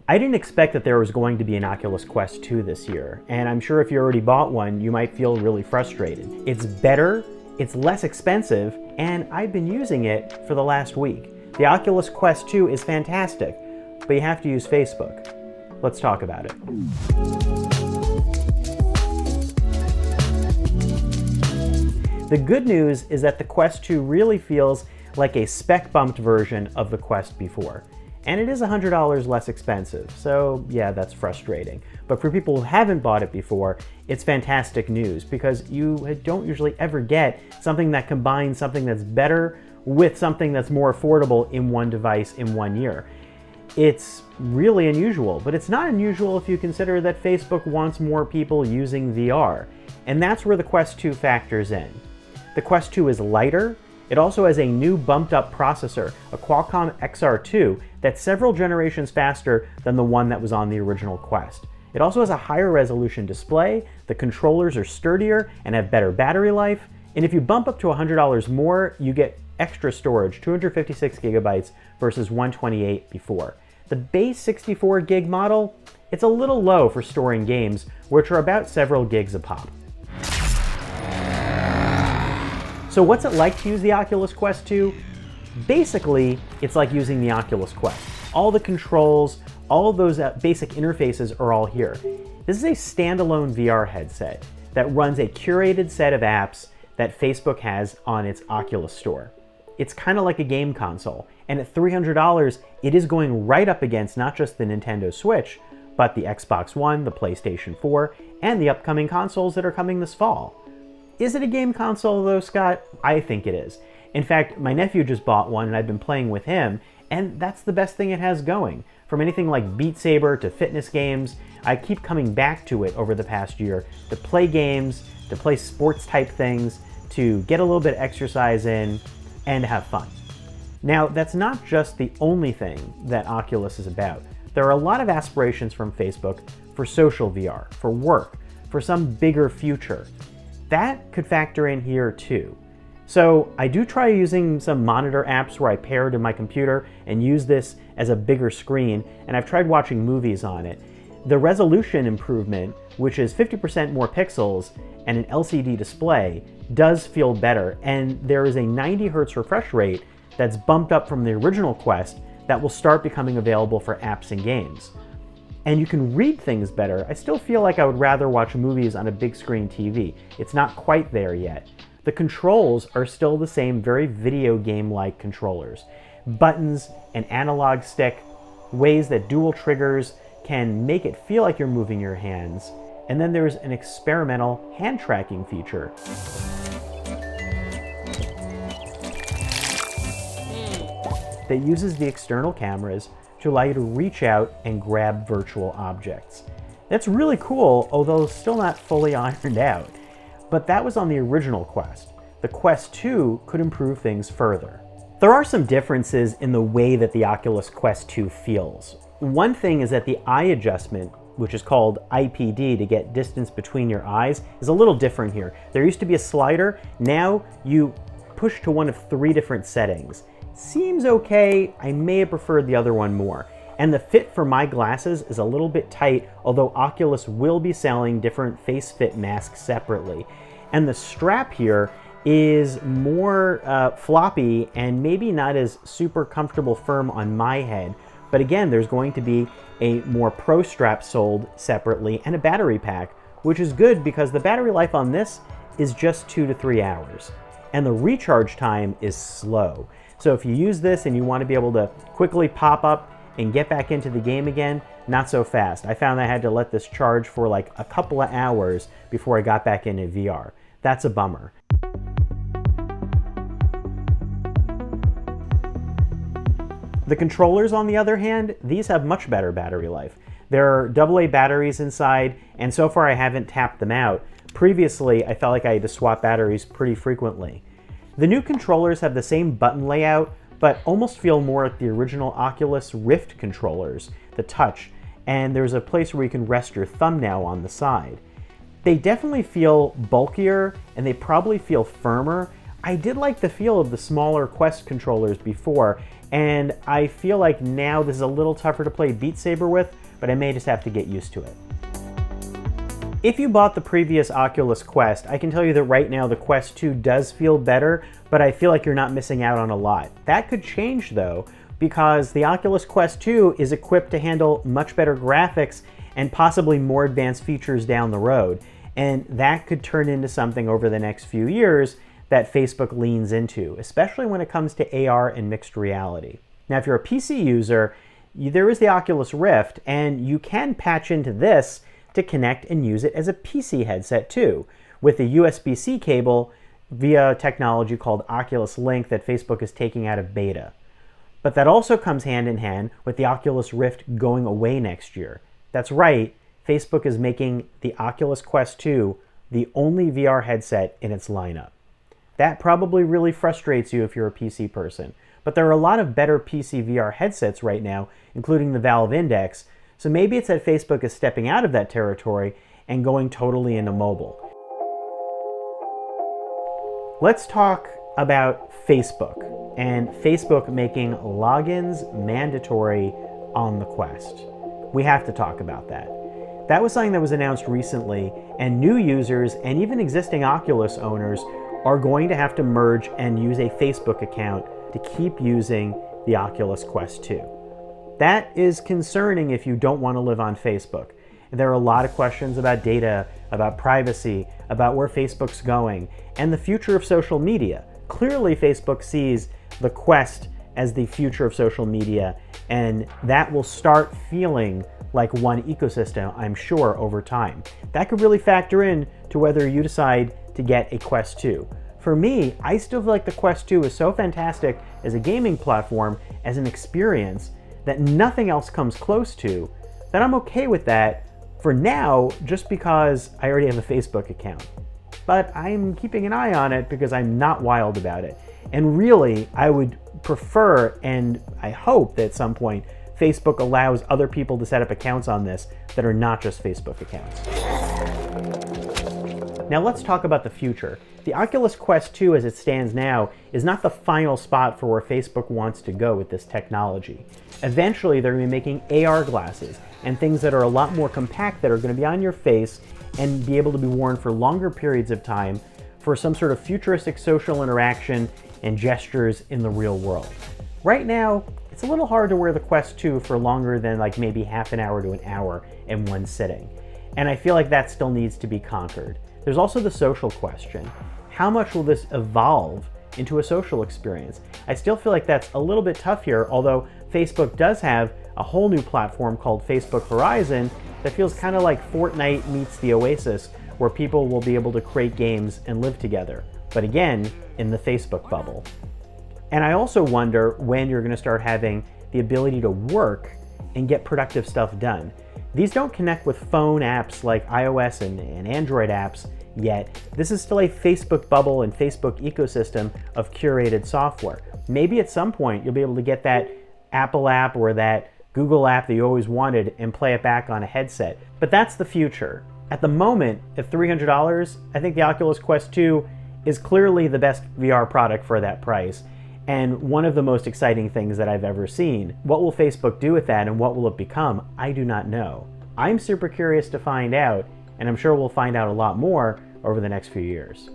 I didn't expect that there was going to be an Oculus Quest 2 this year, and I'm sure if you already bought one, you might feel really frustrated. It's better, it's less expensive, and I've been using it for the last week. The Oculus Quest 2 is fantastic, but you have to use Facebook. Let's talk about it. The good news is that the Quest 2 really feels like a spec-bumped version of the Quest before. And it is $100 less expensive, so yeah, that's frustrating. But for people who haven't bought it before, it's fantastic news because you don't usually ever get something that combines something that's better with something that's more affordable in one device in 1 year. It's really unusual, but it's not unusual if you consider that Facebook wants more people using VR. And that's where the Quest 2 factors in. The Quest 2 is lighter. It also has a new bumped up processor, a Qualcomm XR2, that's several generations faster than the one that was on the original Quest. It also has a higher resolution display, the controllers are sturdier and have better battery life, and if you bump up to $100 more, you get extra storage, 256 gigabytes versus 128 before. The base 64 gig model, it's a little low for storing games, which are about several gigs a pop. So what's it like to use the Oculus Quest 2? Basically, it's like using the Oculus Quest. All the controls, all of those basic interfaces are all here. This is a standalone VR headset that runs a curated set of apps that Facebook has on its Oculus store. It's kind of like a game console, and at $300, it is going right up against not just the Nintendo Switch, but the Xbox One, the PlayStation 4, and the upcoming consoles that are coming this fall. Is it a game console though, Scott? I think it is. In fact, my nephew just bought one and I've been playing with him, and that's the best thing it has going. From anything like Beat Saber to fitness games, I keep coming back to it over the past year to play games, to play sports type things, to get a little bit of exercise in, and have fun. Now, that's not just the only thing that Oculus is about. There are a lot of aspirations from Facebook for social VR, for work, for some bigger future. That could factor in here too. So I do try using some monitor apps where I pair to my computer and use this as a bigger screen, and I've tried watching movies on it. The resolution improvement, which is 50% more pixels and an LCD display, does feel better, and there is a 90 Hz refresh rate that's bumped up from the original Quest that will start becoming available for apps and games. And you can read things better. I still feel like I would rather watch movies on a big screen TV. It's not quite there yet. The controls are still the same very video game-like controllers. Buttons, an analog stick, ways that dual triggers can make it feel like you're moving your hands. And then there's an experimental hand tracking feature. That uses the external cameras to allow you to reach out and grab virtual objects. That's really cool, although still not fully ironed out. But that was on the original Quest. The Quest 2 could improve things further. There are some differences in the way that the Oculus Quest 2 feels. One thing is that the eye adjustment, which is called IPD to get distance between your eyes, is a little different here. There used to be a slider, now you push to one of 3 different settings. Seems okay, I may have preferred the other one more. And the fit for my glasses is a little bit tight, although Oculus will be selling different face fit masks separately. And the strap here is more floppy and maybe not as super comfortable firm on my head. But again, there's going to be a more pro strap sold separately and a battery pack, which is good because the battery life on this is just 2 to 3 hours. And the recharge time is slow. So if you use this and you want to be able to quickly pop up and get back into the game again, not so fast. I found I had to let this charge for like a couple of hours before I got back into VR. That's a bummer. The controllers, on the other hand, these have much better battery life. There are AA batteries inside, and so far I haven't tapped them out. Previously, I felt like I had to swap batteries pretty frequently. The new controllers have the same button layout, but almost feel more like the original Oculus Rift controllers, the touch, and there's a place where you can rest your thumb now on the side. They definitely feel bulkier, and they probably feel firmer. I did like the feel of the smaller Quest controllers before, And I feel like now this is a little tougher to play Beat Saber with, but I may just have to get used to it. If you bought the previous Oculus Quest, I can tell you that right now the Quest 2 does feel better, but I feel like you're not missing out on a lot. That could change though, because the Oculus Quest 2 is equipped to handle much better graphics and possibly more advanced features down the road. And that could turn into something over the next few years that Facebook leans into, especially when it comes to AR and mixed reality. Now, if you're a PC user, there is the Oculus Rift, and you can patch into this to connect and use it as a PC headset too, with a USB-C cable via technology called Oculus Link that Facebook is taking out of beta. But that also comes hand in hand with the Oculus Rift going away next year. That's right, Facebook is making the Oculus Quest 2 the only VR headset in its lineup. That probably really frustrates you if you're a PC person, but there are a lot of better PC VR headsets right now, including the Valve Index, so maybe it's that Facebook is stepping out of that territory and going totally into mobile. Let's talk about Facebook and Facebook making logins mandatory on the Quest. We have to talk about that. That was something that was announced recently, and new users and even existing Oculus owners are going to have to merge and use a Facebook account to keep using the Oculus Quest 2. That is concerning if you don't want to live on Facebook. There are a lot of questions about data, about privacy, about where Facebook's going, and the future of social media. Clearly, Facebook sees the Quest as the future of social media, and that will start feeling like one ecosystem, I'm sure, over time. That could really factor in to whether you decide to get a Quest 2. For me, I still feel like the Quest 2 is so fantastic as a gaming platform, as an experience, that nothing else comes close to, that I'm okay with that for now, just because I already have a Facebook account. But I'm keeping an eye on it because I'm not wild about it. And really, I would prefer, and I hope that at some point, Facebook allows other people to set up accounts on this that are not just Facebook accounts. Now let's talk about the future. The Oculus Quest 2 as it stands now is not the final spot for where Facebook wants to go with this technology. Eventually they're going to be making AR glasses and things that are a lot more compact that are going to be on your face and be able to be worn for longer periods of time for some sort of futuristic social interaction and gestures in the real world. Right now, it's a little hard to wear the Quest 2 for longer than like maybe half an hour to an hour in one sitting. And I feel like that still needs to be conquered. There's also the social question. How much will this evolve into a social experience? I still feel like that's a little bit tough here, although Facebook does have a whole new platform called Facebook Horizon that feels kind of like Fortnite meets the Oasis, where people will be able to create games and live together. But again, in the Facebook bubble. And I also wonder when you're going to start having the ability to work and get productive stuff done. These don't connect with phone apps like iOS and Android apps yet. This is still a Facebook bubble and Facebook ecosystem of curated software. Maybe at some point you'll be able to get that Apple app or that Google app that you always wanted and play it back on a headset. But that's the future. At the moment, at $300, I think the Oculus Quest 2 is clearly the best VR product for that price, and one of the most exciting things that I've ever seen. What will Facebook do with that and what will it become? I do not know. I'm super curious to find out, and I'm sure we'll find out a lot more over the next few years.